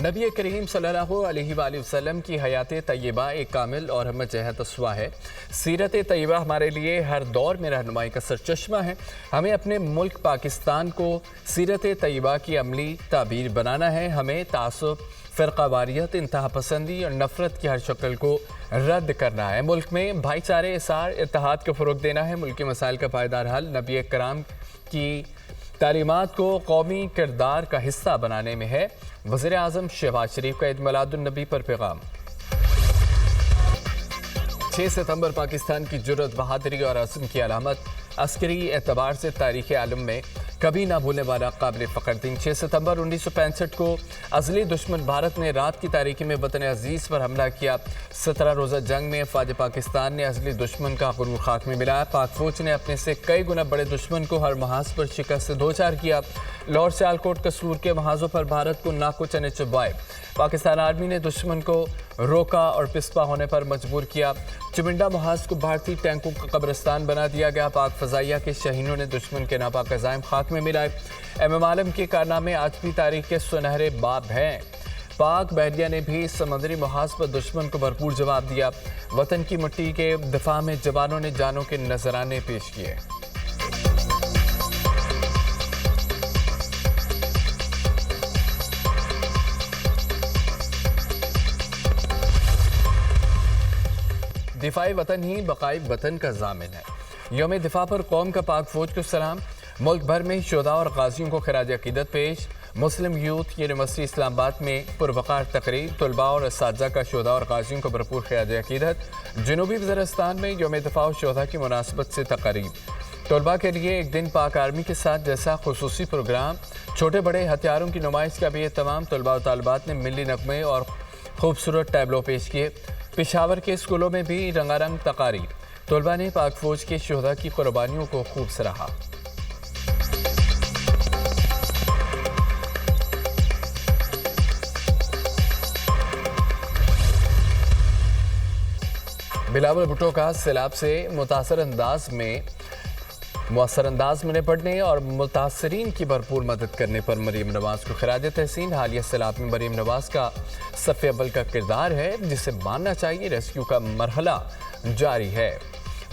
नबी करीम सल्लल्लाहु अलैहि वसल्लम की हयात तय्यबा एक कामिल और हम जहत अस्वा है। सीरत तय्यबा हमारे लिए हर दौर में रहनुमाई का सरचश्मा है। हमें अपने मुल्क पाकिस्तान को सीरत तय्यबा की अमली ताबीर बनाना है। हमें तासुब, फ़िरक़ावारियत, इंतहा पसंदी और नफ़रत की हर शक्ल को रद्द करना है। मुल्क में भाईचारे, इसार, इत्तेहाद को फ़रोग़ देना है। मुल्क के मसाइल का पायदार हल नबी कराम की तालीमात को कौमी किरदार का हिस्सा बनाने में है। वज़ीर आज़म शहबाज शरीफ का ईद मिलादुन्नबी पर पैगाम। 6 सितंबर पाकिस्तान की जुर्रत, बहादुरी और अज़्म की अलामत। अस्करी एतबार से तारीख़ आलम में कभी ना भूलने वाला काबिल फ़ख्र दिन। 6 सितंबर 1965 को अज़ली दुश्मन भारत ने रात की तारीकी में वतन अज़ीज़ पर हमला किया। 17 रोज़ा जंग में फ़ौज पाकिस्तान ने अज़ली दुश्मन का गुरूर खाक में मिलाया। पाक फ़ौज ने अपने से कई गुना बड़े दुश्मन को हर महाज पर शिकस्त से दो चार किया। लाहौर सियालकोट कसूर के महाजों पर भारत को नाको चने चबाए। पाकिस्तान आर्मी ने दुश्मन को रोका और पिस्पा होने पर मजबूर किया। चुमिंडा महाज को भारतीय टैंकों का कब्रिस्तान बना दिया गया। पाक फ़ज़ाइया के शहीनों ने दुश्मन के नापाक अज़ाइम खाक में मिलाए। इमाम आलम के कारनामे आज भी तारीख के सुनहरे बाब हैं। पाक बहरिया ने भी समुद्री महाज पर दुश्मन को भरपूर जवाब दिया। वतन की मिट्टी के दिफा में जवानों ने जानों के नजराने पेश किए। दिफाई वतन ही बकाई वतन का ज़ामिन है। यौम दिफा पर कौम का पाक फ़ौज को सलाम। मुल्क भर में शोधा और गाजियों को खराज अकीदत पेश। मुस्लिम यूथ यूनिवर्सिटी इस्लामाबाद में पुरवकार तकरीब। तलबा और असातिज़ा का शोधा और गाजियों को भरपूर खराज अकीदत। जनूबी वज़ीरिस्तान में यौम दिफा और शोधा की मुनासबत से तकरीब। तलबा के लिए एक दिन पाक आर्मी के साथ जैसा खुसूसी प्रोग्राम। छोटे बड़े हथियारों की नुमाइश का भी एहतमाम। तलबा और तालिबात ने मिली नगमे और खूबसूरत टैबलो पेश किए। पेशावर के स्कूलों में भी रंगारंग तकारीर। तलबा ने पाक फ़ौज के शोधा की कुर्बानियों को खूब सराहा। बिलावल भुट्टो का सैलाब से मुतासर अंदाज में निपटने और मुतासरीन की भरपूर मदद करने पर मरीम नवाज को खिराज तहसीन। हालिया सैलाब में मरीम नवाज का सफ़े अव्वल का किरदार है, जिसे मानना चाहिए। रेस्क्यू का मरहला जारी है,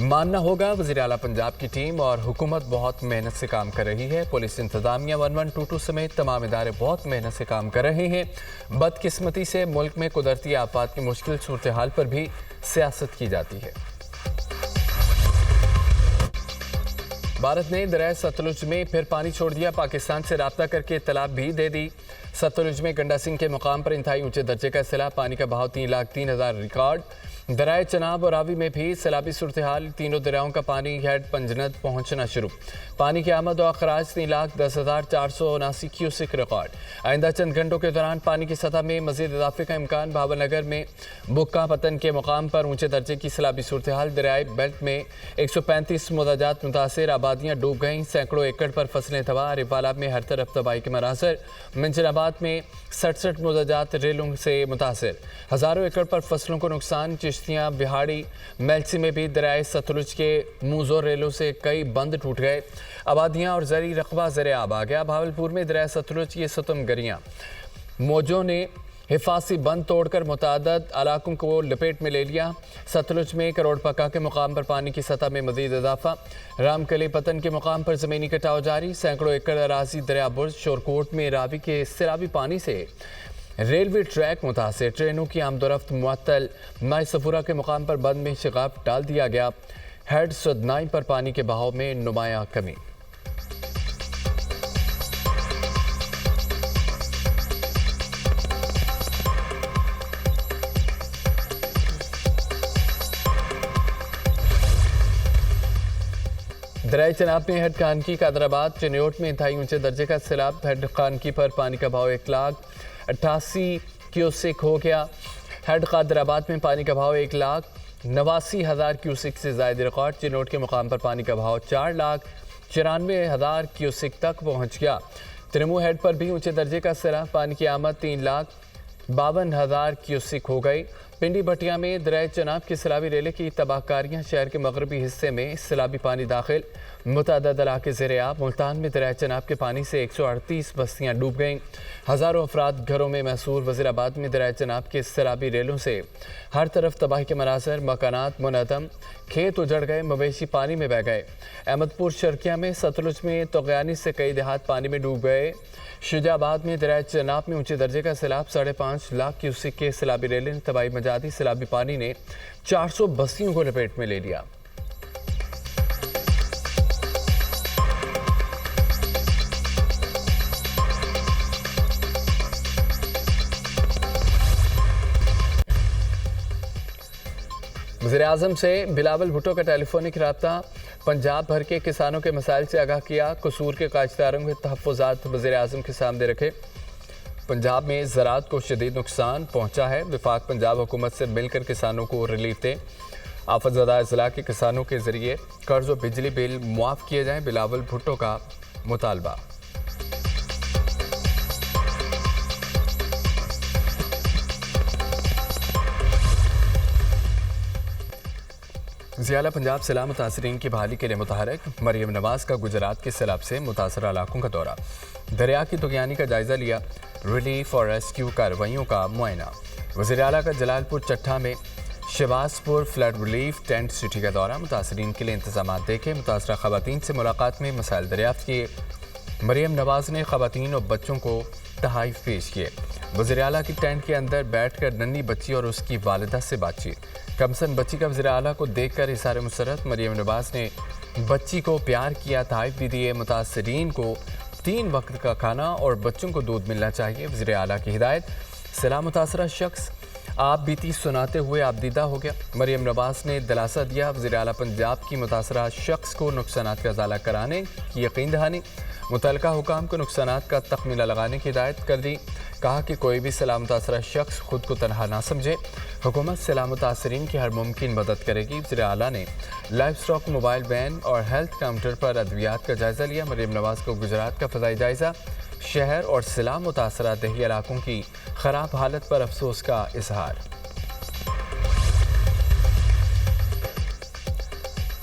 मानना होगा। वज़ीर आला पंजाब की टीम और हुकूमत बहुत मेहनत से काम कर रही है। पुलिस इंतजामिया 1122 समेत तमाम इदारे बहुत मेहनत से काम कर रहे हैं। बदकिस्मती से मुल्क में कुदरती आफात की मुश्किल सूरत हाल पर भी सियासत की जाती है। भारत ने दरिया सतलुज में फिर पानी छोड़ दिया। पाकिस्तान से राब्ता करके इत्तला भी दे दी। सतलुज में गंडा सिंह के मुकाम पर इंतहाई ऊंचे दर्जे का सैलाब। पानी का बहाव 3,03,000 रिकॉर्ड। दरिया चनाब और रावी में भी सैलाबी सूरत हाल। तीनों दरियाओं का पानी हेड पंजनद पहुंचना शुरू। पानी की आमद और अखराज 3,10,479 क्यूसिक रिकॉर्ड। आइंदा चंद घंटों के दौरान पानी की सतह में मजीद इजाफे का इम्कान। भावनगर में बुक्का पतन के मुकाम पर ऊंचे दर्जे की सैलाबी सूरत हाल। दरियाई बेल्ट में 135 मुदाजात मुतासर। आबादियाँ डूब गईं। सैकड़ों एकड़ पर फसलें तबाह। रिपाला में हर तरफ तबाही के मनासर। मिंजराबाद में 67 मुदाजात रेलों से मुतासर। हज़ारों एकड़ पर फसलों को नुकसान। चिश्तियाँ, बिहाड़ी, मेलसी में भी दरियाए सतलुज के मूजोर रेलों से कई बंद टूट गए। आबादियाँ और ज़री रकबा ज़रे आब आ गया। भावलपुर में दरिया सतलुज की सतमगरियाँ मौजों ने हिफाजी बंद तोड़कर मुतादद इलाकों को लपेट में ले लिया। सतलुज में करोड़ पक्का के मुकाम पर पानी की सतह में मजीद इजाफा। रामकली पतन के मुकाम पर ज़मीनी कटाव जारी। सैकड़ों एकड़ अराजी दरिया बुर्ज शोरकोट में रावी के सैलाबी पानी से रेलवे ट्रैक मुतासर। ट्रेनों की आमदोरफ्त मुअत्तल। माई सफूरा के मुकाम पर बंद में शिगाफ डाल दिया गया। हेड सदनाई पर पानी के बहाव में नुमाया कमी। दरियाई चनाब में हेड खानकी कादराबाद चिन्योट में इंतहाई ऊंचे दर्जे का सैलाब। हेड खानकी पर पानी का भाव 1,88,000 क्यूसिक हो गया। हेड कादराबाद में पानी का भाव 1,89,000 क्यूसिक से ज़ायद रिकॉर्ड। चिन्योट के मुकाम पर पानी का भाव 4,94,000 क्यूसिक तक पहुँच गया। त्रिमू हेड पर भी ऊंचे दर्जे का सैलाब। पानी की आमद 3,52,000 क्यूसिक हो गई। पिंडी भटिया में दरिया चनाब की सैलाबी रेले की तबाहकारियां, शहर के मगरबी हिस्से में सैलाबी पानी दाखिल, मुतअद्दिद इलाके ज़ेर आब। मुल्तान में दरिया चनाब के पानी से 138 बस्तियां डूब गईं, हज़ारों अफराद घरों में महसूर। वज़ीराबाद में दरिया चनाब के सैलाबी रेलों से हर तरफ तबाही के मनाज़र, मकानात मुनहदम, खेत उजड़ गए, मवेशी पानी में बह गए। अहमदपुर शर्किया में सतलुज में तगयानी से कई देहात पानी में डूब गए। शुजाबाद में दरिया चनाब में ऊंचे दर्जे का सैलाब, 5.5 लाख क्यूसेक के सैलाबी रेले ने तबाही मचा दी। सैलाबी पानी ने 400 बस्तियों को लपेट में ले लिया। वज़ीर-ए-आज़म से बिलावल भुट्टो का टेलीफोनिक रब्ता, पंजाब भर के किसानों के मसाइल से आगाह किया, कसूर के काश्तकारों के तहफ़्फ़ुज़ात वज़ीर-ए-आज़म के सामने रखे। पंजाब में ज़राअत को शदीद नुकसान पहुंचा है, वफाक पंजाब हुकूमत से मिलकर किसानों को रिलीफ दे। आफतज़दा अज़ला के किसानों के ज़रिए कर्ज और बिजली बिल मुआफ़ किए जाएँ, बिलावल भुट्टो का मुतालबा। ज़ियाला पंजाब सैलाब मुतासरीन की बहाली के लिए मुतहरक, मरियम नवाज का गुजरात के सैलाब से मुतासरा इलाकों का दौरा, दरिया की तुगयानी का जायजा लिया, रिलीफ और रेस्क्यू कार्रवाइयों का मुआयना। वज़ीर आला का जलालपुर चट्टा में Shahbazpur flood relief tent city का दौरा, मुतासरीन के लिए इंतजाम देखे, मुतासरा खवातीन से मुलाकात में मसाइल दरियाफ्त किए। मरियम नवाज ने खवातीन और बच्चों को तहाइफ पेश किए। वज़ीर आला की टेंट के अंदर बैठ कर नन्ही बच्ची और उसकी वालिदा से बातचीत, कमसन बच्ची का वज़ीर आला को देख कर इशारे मुसरत। मरियम नवाज ने बच्ची को प्यार किया, तहाइफ भी दिए। मुतासरीन को 3 वक्त का खाना और बच्चों को दूध मिलना चाहिए, वज़ीर आला की हिदायत। सैलाब मुतासरा शख्स आप बीती सुनाते हुए आपदीदा हो गया, मरियम नवाज ने दिलासा दिया। वज़ीर आला पंजाब की मुतासरा शख्स को नुकसानात का इजाला कराने की यकीन दहानी, मुतल्लिका हुकाम को नुकसानात का तखमीना लगाने की हिदायत कर दी। कहा कि कोई भी सैलाब मुतासरा शख्स खुद को तनहा ना समझे, हुकूमत सैलाब मुतासरीन की हर मुमकिन मदद करेगी। वज़ीर आला ने लाइफ स्टॉक, मोबाइल वैन और हेल्थ काउंटर पर अद्वियात का जायजा लिया। मरियम नवाज को गुजरात का फ़ज़ाई जायजा, शहर और सैलाब मुतासरा दही इलाकों की खराब हालत पर अफसोस का इजहार।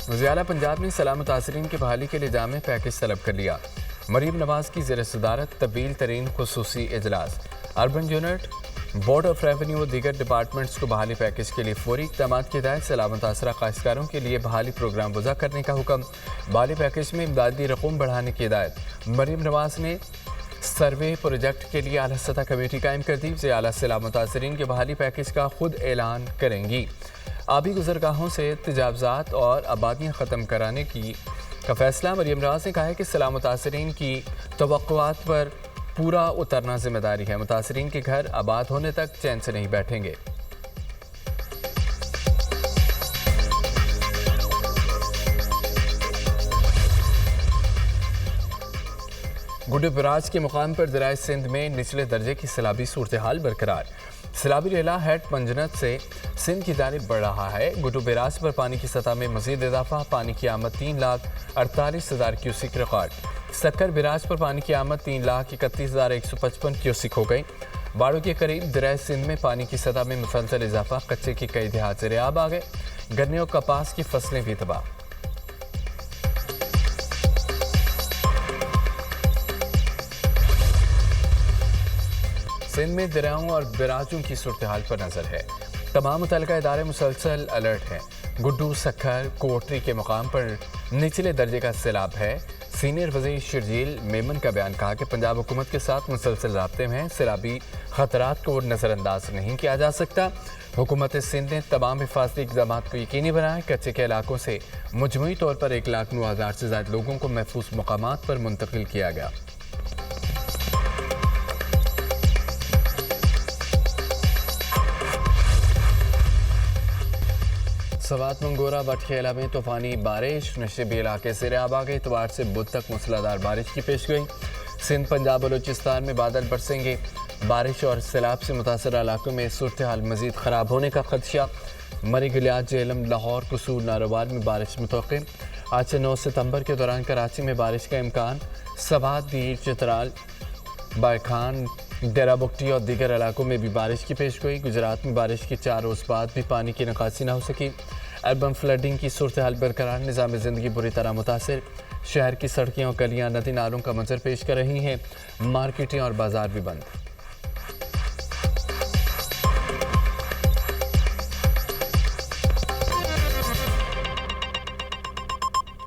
वज़ीर आला पंजाब ने सैलाब मुतासरीन की बहाली के लिए जामे पैकेज तलब कर लिया। मरियम नवाज की ज़ेर सदारत तवील तरीन खुसूसी इजलास, urban unit, board of revenue और दीगर डिपार्टमेंट्स को बहाली पैकेज के लिए फौरी इक़दाम की हिदायत। सैलाब मुतासरा काश्तकारों के लिए बहाली प्रोग्राम वज़ा करने का हुक्म, बहाली पैकेज में इमदादी रकूम बढ़ाने की हिदायत। मरियम नवाज ने सर्वे प्रोजेक्ट के लिए आला सतह कमेटी कायम कर दी। वज़ीर आला सैलाब मुतासरीन के बहाली पैकेज का खुद ऐलान करेंगी। आबी गुजरगाहों से तजावज़ात और आबादियाँ ख़त्म कराने का फैसला। मरियम नवाज ने कहा है कि सैलाब मुतासरीन की तवक्कुआत पर पूरा उतरना जिम्मेदारी है, मुतासरीन के घर आबाद होने तक चैन से नहीं बैठेंगे। गुड्डू बराज के मुकाम पर दरिया सिंध में निचले दर्जे की सैलाबी सूरत हाल बरकरार, सैलाबी रेला हेड पंजनत से सिंध की जानिब बढ़ रहा है। गुड्डू बराज पर पानी की सतह में मजीद इजाफा, पानी की आमद 3,48,000 क्यूसिक रिकॉर्ड। सक्कर बराज पर पानी की आमद 3,31,155 क्यूसिक हो गई। बाड़ों के करीब दरिया सिंध में पानी की सतह में मुसलसल इजाफा, कच्चे के कई देहात ज़ेर आब आ गए, गन्ने और कपास की फसलें भी तबाह। सिंध में दरियाओं और बराजों की सूरत हाल पर नजर है, तमाम मुतल्लिका इदारे मुसलसल अलर्ट हैं। गुड्डू, सक्खर, कोटरी के मुकाम पर निचले दर्जे का सैलाब है। सीनियर वज़ीर शर्जील मेमन का बयान, कहा कि पंजाब हुकूमत के साथ मुसलसल राब्ते में है, सैलाबी खतरात को नज़रअंदाज नहीं किया जा सकता। हुकूमत सिंध ने तमाम हिफाजती इक़दाम को यकीनी बनाया, कच्चे के इलाकों से मजमूई तौर पर 1,09,000 से ज़्यादा लोगों को महफूज मकामात पर मुंतकिल किया गया। सवात मंगोरा बटखेला में तूफानी बारिश, नशेबी इलाके ज़ेर आब आ गए। इतवार से बुध तक मूसलाधार बारिश की पेश गई। सिंध, पंजाब, बलूचिस्तान में बादल बरसेंगे। बारिश और सैलाब से मुतासर इलाकों में सूरत हाल मजीद ख़राब होने का खदशा। मरी, गिलियाद, जेहलम, लाहौर, कसूर, नारोवाल में बारिश मुतवक्किल। आज से 9 सितंबर के दौरान कराची में बारिश का इम्कान। सवात, दीर, चित्राल, बारखान, डेरा बुगटी और दीगर इलाकों में भी बारिश की पेशगोई। गुजरात में बारिश के 4 रोज़ बाद भी पानी की निकासी न हो सकी। अर्बन फ्लडिंग की सूरत हाल बरकरार, निज़ाम ज़िंदगी बुरी तरह मुतासिर। शहर की सड़कें और गलियाँ नदी नालों का मंजर पेश कर रही हैं। मार्केटें और बाजार भी बंद।